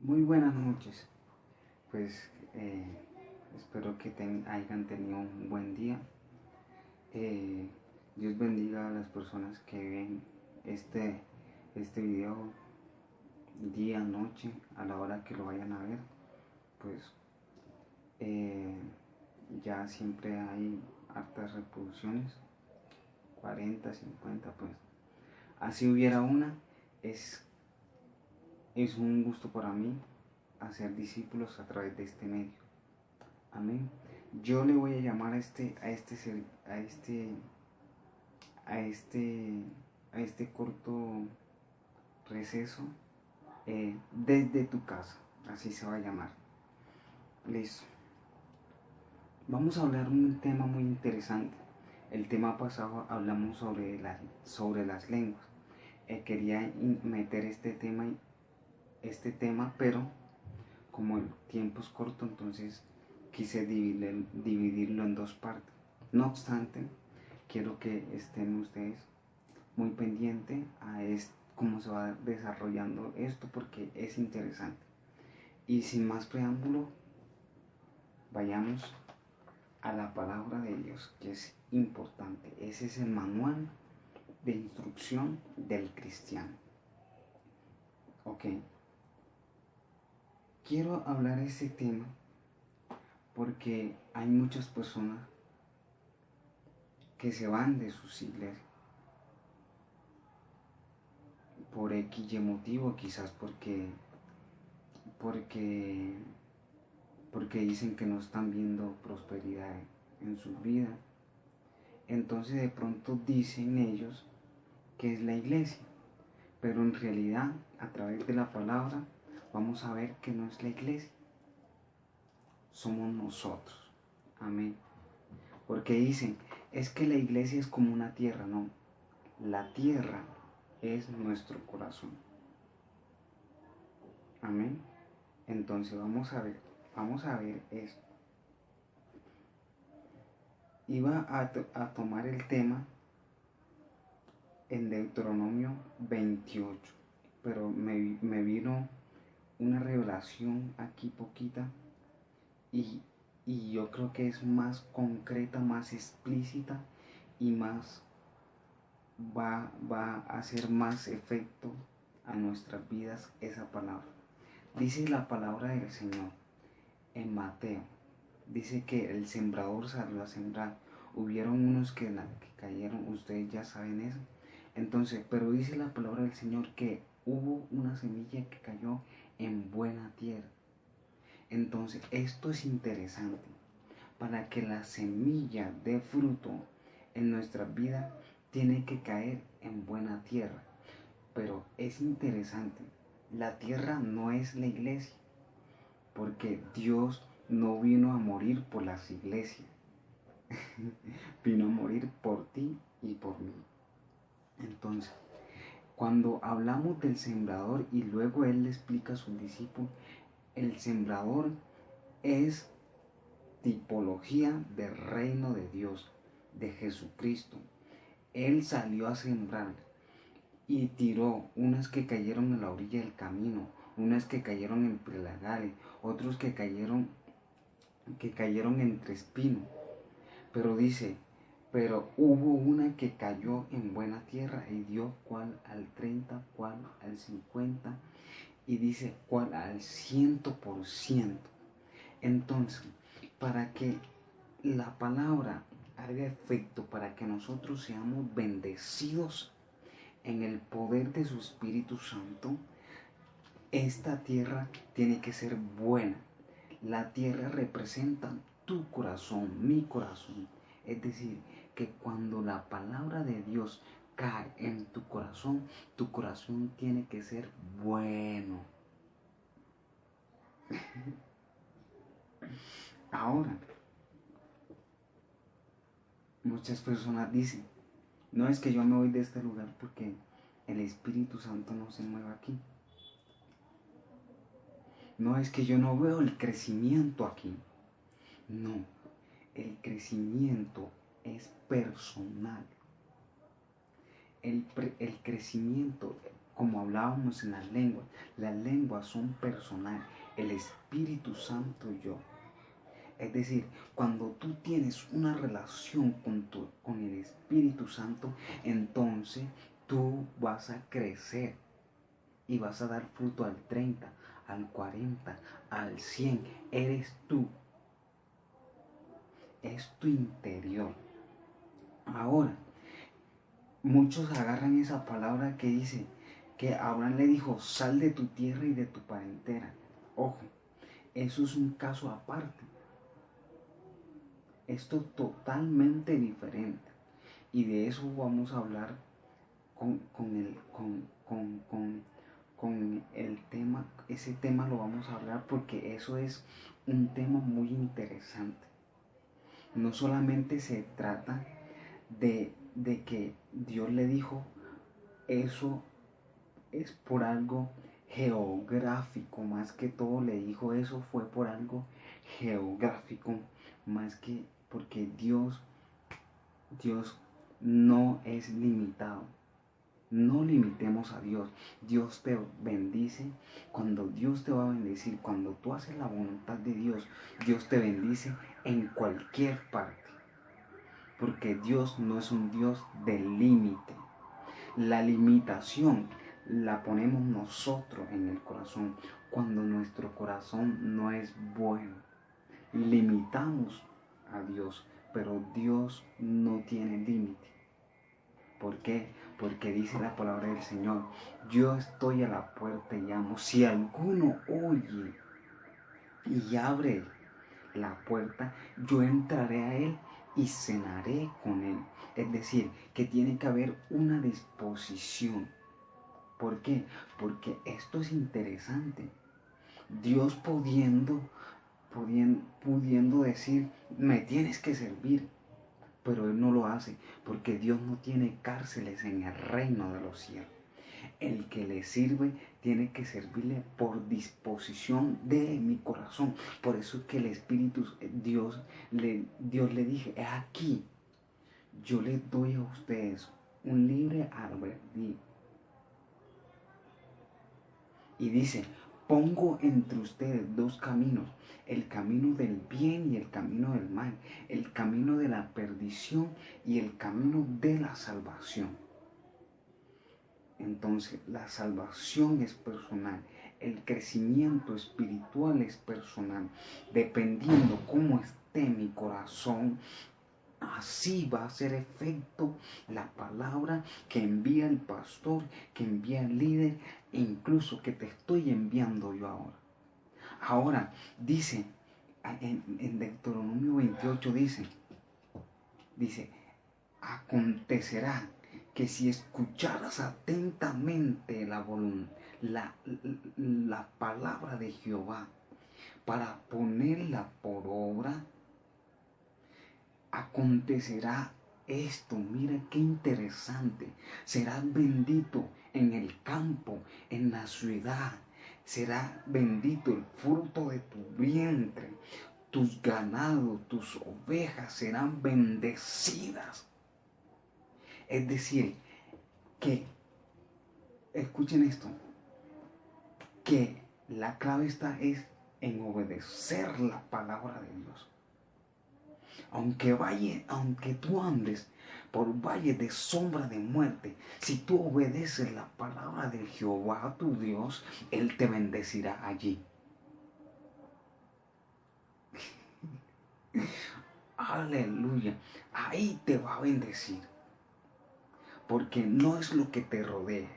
Muy buenas noches. Pues espero que hayan tenido un buen día. Eh, Dios bendiga a las personas que ven este video día, noche, a la hora que lo vayan a ver. Pues eh, ya siempre hay hartas reproducciones, 40, 50, pues. Así hubiera una, es, es un gusto para mí hacer discípulos a través de este medio. Amén. Yo le voy a llamar a este, a este corto receso, desde tu casa. Así se va a llamar. Listo. Vamos a hablar un tema muy interesante. El tema pasado hablamos sobre las lenguas. Quería meter este tema, pero como el tiempo es corto, entonces quise dividirlo en dos partes. No obstante, quiero que estén ustedes muy pendientes a cómo se va desarrollando esto porque es interesante. Y sin más preámbulo, vayamos a la palabra de Dios, que es importante. Ese es el manual de instrucción del cristiano. Ok. Quiero hablar de este tema porque hay muchas personas que se van de sus iglesias por X y motivo, quizás porque, porque dicen que no están viendo prosperidad en sus vidas. Entonces de pronto dicen ellos que es la iglesia, pero en realidad a través de la palabra vamos a ver que no es la iglesia, somos nosotros. Amén. Porque dicen, es que la iglesia es como una tierra. No, la tierra es nuestro corazón. Amén. Entonces vamos a ver esto. Iba a tomar el tema en Deuteronomio 28, pero me vino una revelación aquí poquita y, y yo creo que es más concreta, más explícita y va a hacer más efecto a nuestras vidas esa palabra. Dice la palabra del Señor en Mateo. Dice que el sembrador salió a sembrar. Hubieron unos que cayeron, ustedes ya saben eso. Entonces, pero dice la palabra del Señor que hubo una semilla que cayó en buena tierra. Entonces, esto es interesante. Para que la semilla dé fruto en nuestra vida, tiene que caer en buena tierra. Pero es interesante. La tierra no es la iglesia, porque Dios no vino a morir por las iglesias, vino a morir por ti y por mí. Entonces, cuando hablamos del sembrador y luego él le explica a sus discípulos, el sembrador es tipología del reino de Dios, de Jesucristo. Él salió a sembrar y tiró unas que cayeron en la orilla del camino, unas que cayeron en pelagales, otros que cayeron entre espinos. Pero dice, pero hubo una que cayó en buena tierra y dio cual al 30, cual al 50 y dice cual al 100%. Entonces, para que la palabra haga efecto, para que nosotros seamos bendecidos en el poder de su Espíritu Santo, esta tierra tiene que ser buena. La tierra representa tu corazón, mi corazón. Es decir, que cuando la palabra de Dios cae en tu corazón tiene que ser bueno. Ahora, muchas personas dicen, no es que yo me voy de este lugar porque el Espíritu Santo no se mueve aquí. No es que yo no veo el crecimiento aquí. No, el crecimiento es personal. El crecimiento como hablábamos en las lenguas son personales, el Espíritu Santo y yo. Es decir, cuando tú tienes una relación con el Espíritu Santo, entonces tú vas a crecer y vas a dar fruto al 30, al 40, al 100. Eres tú. Es tu interior. Ahora, muchos agarran esa palabra que dice que Abraham le dijo, sal de tu tierra y de tu parentela. Ojo, eso es un caso aparte. Esto es totalmente diferente. Y de eso vamos a hablar con el tema. Ese tema lo vamos a hablar porque eso es un tema muy interesante. No solamente se trata de que Dios le dijo, eso es por algo geográfico, más que todo le dijo eso fue por algo geográfico, más que porque Dios no es limitado. No limitemos a Dios. Dios te bendice. Cuando Dios te va a bendecir, cuando tú haces la voluntad de Dios, Dios te bendice en cualquier parte. Porque Dios no es un Dios del límite. La limitación la ponemos nosotros en el corazón cuando nuestro corazón no es bueno. Limitamos a Dios, pero Dios no tiene límite. ¿Por qué? Porque dice la palabra del Señor, yo estoy a la puerta y llamo. Si alguno oye y abre la puerta, yo entraré a él y cenaré con él. Es decir, que tiene que haber una disposición. ¿Por qué? Porque esto es interesante. Dios pudiendo decir, me tienes que servir. Pero Él no lo hace, porque Dios no tiene cárceles en el reino de los cielos. El que le sirve tiene que servirle por disposición de mi corazón. Por eso es que el Espíritu, Dios le dije, aquí, yo les doy a ustedes un libre albedrío. Y dice, pongo entre ustedes dos caminos, el camino del bien y el camino del mal, el camino de la perdición y el camino de la salvación. Entonces, la salvación es personal, el crecimiento espiritual es personal, dependiendo cómo esté mi corazón. Así va a hacer efecto la palabra que envía el pastor, que envía el líder, e incluso que te estoy enviando yo ahora. Ahora, dice, en Deuteronomio 28 dice, acontecerá que si escucharas atentamente la palabra de Jehová para ponerla por obra, acontecerá esto. Mira qué interesante. Serás bendito en el campo, en la ciudad. Será bendito el fruto de tu vientre. Tus ganados, tus ovejas serán bendecidas. Es decir, que, escuchen esto, que la clave está es en obedecer la palabra de Dios. Aunque tú andes por valle de sombra de muerte, si tú obedeces la palabra de Jehová tu Dios, Él te bendecirá allí. Aleluya, ahí te va a bendecir. Porque no es lo que te rodea,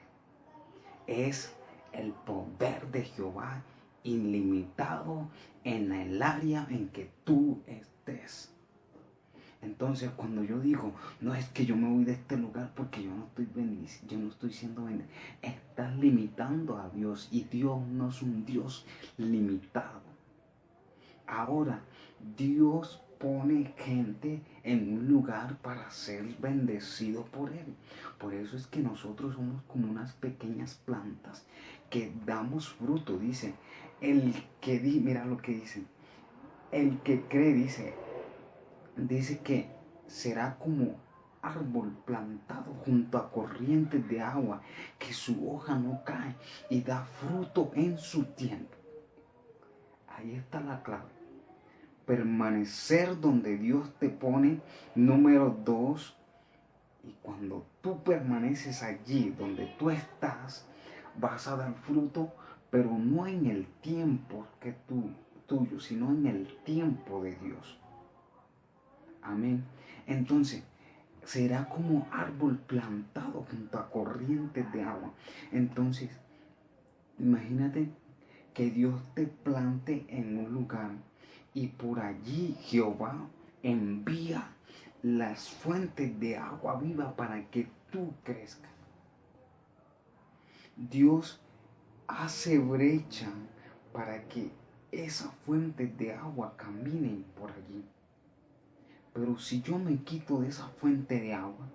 es el poder de Jehová ilimitado en el área en que tú estés. Entonces, cuando yo digo, no es que yo me voy de este lugar porque yo no estoy siendo bendecido, estás limitando a Dios, y Dios no es un Dios limitado. Ahora, Dios pone gente en un lugar para ser bendecido por Él. Por eso es que nosotros somos como unas pequeñas plantas que damos fruto. Dice, mira lo que dice, el que cree, dice que será como árbol plantado junto a corrientes de agua, que su hoja no cae y da fruto en su tiempo. Ahí está la clave. Permanecer donde Dios te pone. Número 2. Y cuando tú permaneces allí donde tú estás, vas a dar fruto, pero no en el tiempo tuyo, sino en el tiempo de Dios. Amén. Entonces, será como árbol plantado junto a corrientes de agua. Entonces, imagínate que Dios te plante en un lugar y por allí Jehová envía las fuentes de agua viva para que tú crezcas. Dios hace brecha para que esas fuentes de agua caminen por allí. Pero si yo me quito de esa fuente de agua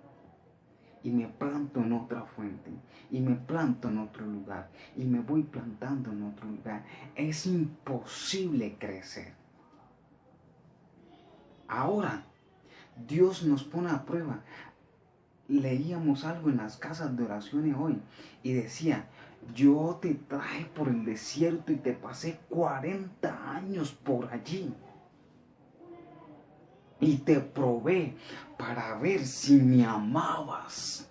y me planto en otra fuente y me planto en otro lugar y me voy plantando en otro lugar, es imposible crecer. Ahora, Dios nos pone a prueba. Leíamos algo en las casas de oraciones hoy y decía: yo te traje por el desierto y te pasé 40 años por allí y te probé para ver si me amabas,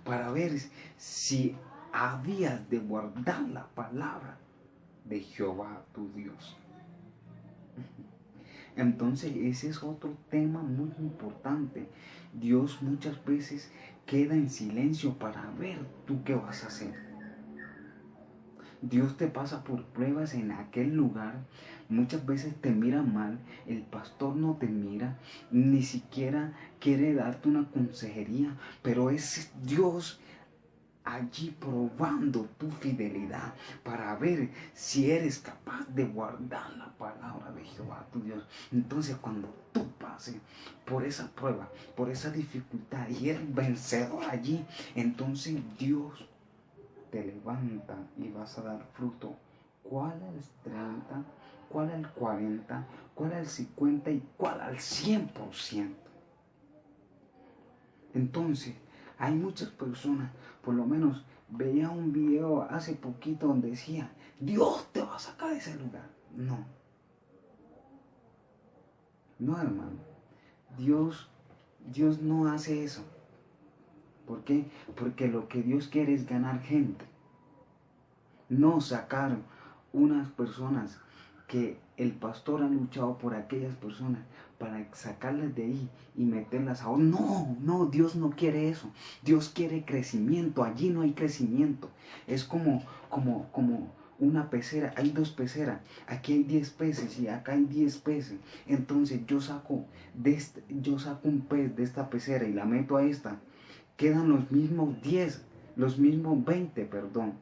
para ver si habías de guardar la palabra de Jehová tu Dios. Entonces ese es otro tema muy importante. Dios muchas veces queda en silencio para ver tú qué vas a hacer. Dios te pasa por pruebas en aquel lugar. Muchas veces te mira mal, el pastor no te mira, ni siquiera quiere darte una consejería, pero es Dios allí probando tu fidelidad para ver si eres capaz de guardar la palabra de Jehová tu Dios. Entonces cuando tú pases por esa prueba, por esa dificultad y eres vencedor allí, entonces Dios te levanta y vas a dar fruto. ¿Cuál al 30? ¿Cuál al 40? ¿Cuál al 50? ¿Y cuál al 100%? Entonces, hay muchas personas, por lo menos veía un video hace poquito donde decía: Dios te va a sacar de ese lugar. No. No, hermano. Dios no hace eso. ¿Por qué? Porque lo que Dios quiere es ganar gente. No sacar unas personas que el pastor ha luchado por aquellas personas para sacarlas de ahí y meterlas a otro. No, Dios no quiere eso. Dios quiere crecimiento. Allí no hay crecimiento. Es como una pecera. Hay 2 peceras. Aquí hay 10 peces y acá hay 10 peces. Entonces yo saco un pez de esta pecera y la meto a esta. Quedan los mismos 10, los mismos 20, perdón.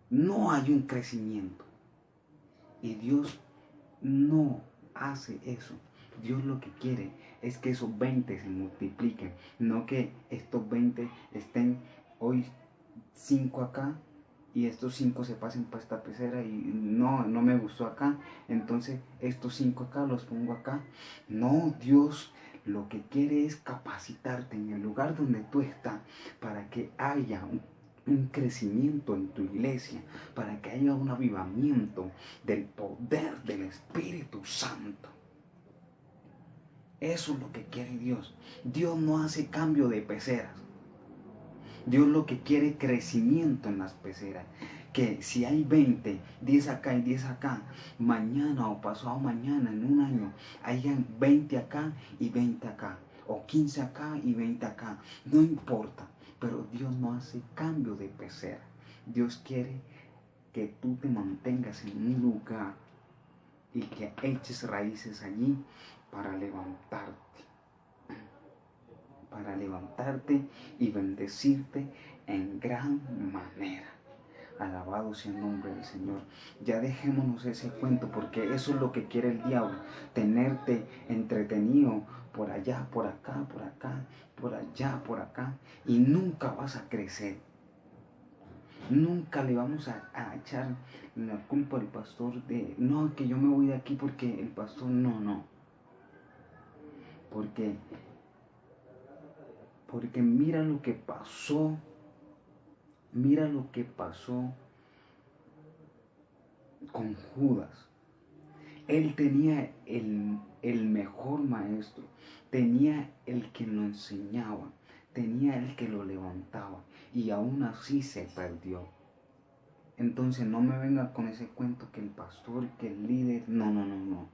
No hay un crecimiento. Y Dios no hace eso. Dios lo que quiere es que esos 20 se multipliquen. No que estos 20 estén hoy 5 acá y estos 5 se pasen para esta pecera y no me gustó acá. Entonces estos 5 acá los pongo acá. No, Dios lo que quiere es capacitarte en el lugar donde tú estás para que haya un crecimiento en tu iglesia, para que haya un avivamiento del poder del Espíritu Santo. Eso es lo que quiere Dios. Dios no hace cambio de peceras. Dios lo que quiere es crecimiento en las peceras. Que si hay 20, 10 acá y 10 acá, mañana o pasado mañana, en un año, hayan 20 acá y 20 acá. O 15 acá y 20 acá. No importa. Pero Dios no hace cambio de pecera. Dios quiere que tú te mantengas en un lugar y que eches raíces allí para levantarte. Para levantarte y bendecirte en gran manera. Alabado sea el nombre del Señor. Ya dejémonos ese cuento, porque eso es lo que quiere el diablo. Tenerte entretenido por allá, por acá, por acá, por allá, por acá. Y nunca vas a crecer. Nunca le vamos a echar la culpa al pastor de: no, que yo me voy de aquí porque el pastor no. Porque Porque mira lo que pasó. Mira lo que pasó con Judas. Él tenía el mejor maestro, tenía el que lo enseñaba, tenía el que lo levantaba y aún así se perdió. Entonces no me venga con ese cuento que el pastor, que el líder, no.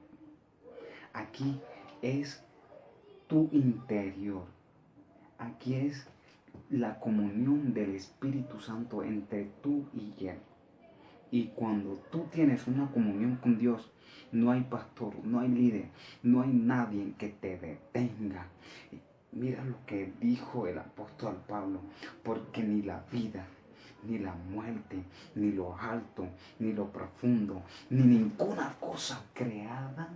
Aquí es tu interior, aquí es la comunión del Espíritu Santo entre tú y Él. Y cuando tú tienes una comunión con Dios, no hay pastor, no hay líder, no hay nadie que te detenga. Mira lo que dijo el apóstol Pablo, porque ni la vida, ni la muerte, ni lo alto, ni lo profundo, ni ninguna cosa creada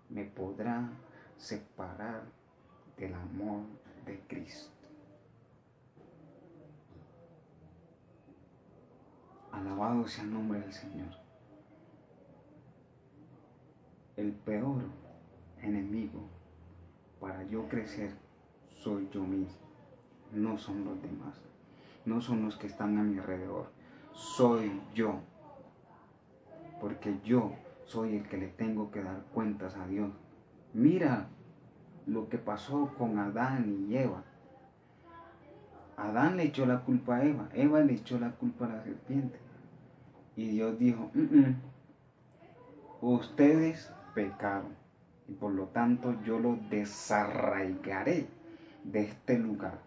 me podrá separar del amor de Cristo. Alabado sea el nombre del Señor. El peor enemigo para yo crecer soy yo mismo, no son los demás, no son los que están a mi alrededor, soy yo, porque yo soy el que le tengo que dar cuentas a Dios. Mira lo que pasó con Adán y Eva. Adán le echó la culpa a Eva, Eva le echó la culpa a la serpiente. Y Dios dijo, ustedes pecaron y por lo tanto yo los desarraigaré de este lugar.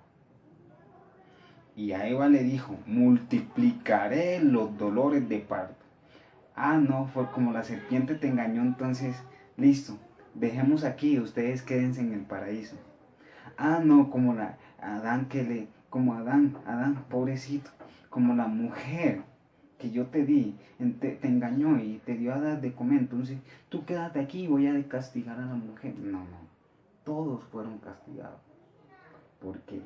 Y a Eva le dijo, multiplicaré los dolores de parto. Ah, no, fue como la serpiente te engañó, entonces, listo, dejemos aquí, ustedes quédense en el paraíso. Ah, no, como Adán, pobrecito, como la mujer que yo te di, te engañó y te dio a dar de comer, entonces tú quédate aquí y voy a castigar a la mujer. No, todos fueron castigados, porque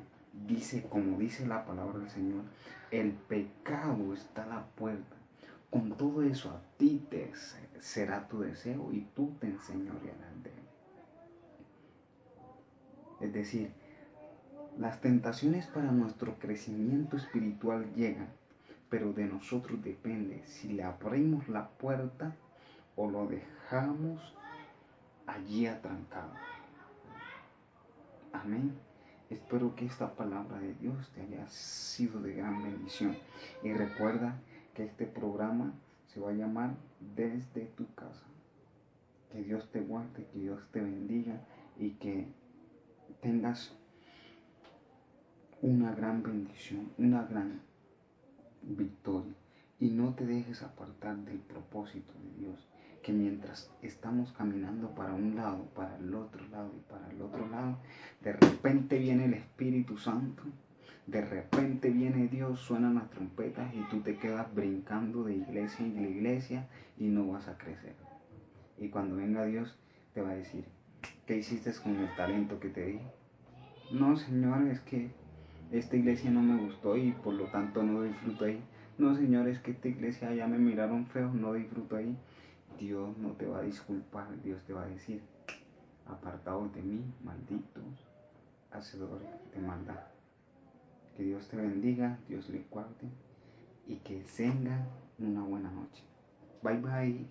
como dice la palabra del Señor, el pecado está a la puerta. Con todo eso a ti será tu deseo y tú te enseñorearás de él. Es decir, las tentaciones para nuestro crecimiento espiritual llegan, pero de nosotros depende si le abrimos la puerta o lo dejamos allí atrancado. Amén. Espero que esta palabra de Dios te haya sido de gran bendición. Y recuerda que este programa se va a llamar Desde tu casa. Que Dios te guarde, que Dios te bendiga y que tengas una gran bendición, una gran victoria. Y no te dejes apartar del propósito de Dios. Que mientras estamos caminando para un lado, para el otro lado y para el otro lado, de repente viene el Espíritu Santo, de repente viene Dios, suenan las trompetas y tú te quedas brincando de iglesia en iglesia y no vas a crecer. Y cuando venga Dios te va a decir, ¿qué hiciste con el talento que te di? No, Señor, es que esta iglesia no me gustó y por lo tanto no disfruto ahí. No, Señor, es que esta iglesia ya me miraron feo, no disfruto ahí. Dios no te va a disculpar, Dios te va a decir, apartados de mí, malditos, hacedores de maldad. Que Dios te bendiga, Dios le guarde y que tengan una buena noche. Bye bye.